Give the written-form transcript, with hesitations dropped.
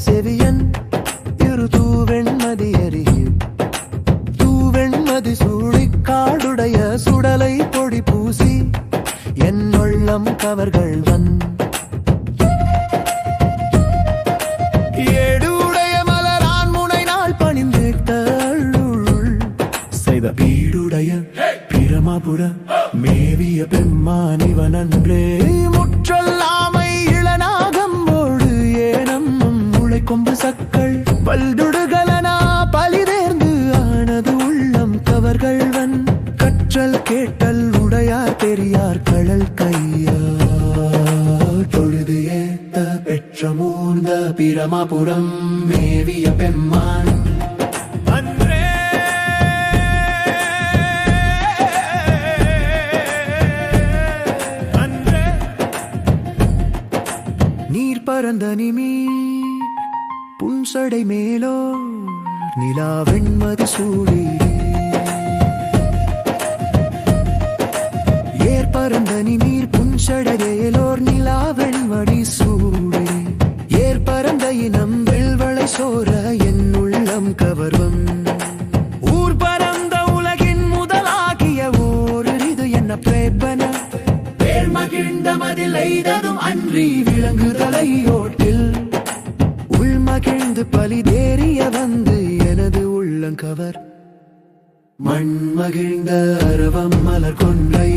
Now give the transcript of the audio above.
செவியன் இரு தூவெண்மதி அருகில் தூவெண்மதி சூழிக்காடுடைய சுடலை பொடி பூசி என் உள்ளம் கவர்கள்வன் ஏடுடைய மலரான் முனை நாள் பணிந்திட்ட செய்த வீடுடைய பிரமாபுர மேவிய பெம்மானிவன் அன்றே முற்றல்லாமை இளநாகம்போடு ஏனம் முளைக்கொம்பு சக்கள் பல்துடுகலனா பலிதேர்ந்து ஆனது உள்ளம் கவர்கள்வன் கற்றல் கேட்டல் உடையார் பெரியார் கழல் கையார் தொழுது ஏத்த பெற்ற மூர்ந்த பிரமாபுரம் மேவிய பெம்மான் நீர் பரந்த நிமி புன்சடை மேலோ நிலா வெண்மதி சூடி ஏற்பரந்த நீர் புன்சடையேலோர் நிலா வெண்மடி சூடி ஏற்பரந்த இனம் வெள்வளை சோர என் உள்ளம் கவர்வம் ஊர் பரந்த உலகின் முதலாகிய ஓரிது என்ன பிரேபன பேர் மகிழ்ந்த மதில் எய்ததும் அன்றி விளங்குதலை ஓட்டில் உள்மகிழ்ந்து பலிதேறிய வந்து எனது உள்ளங்கவர் மண் மகிழ்ந்த அரவம் மலர் கொன்றை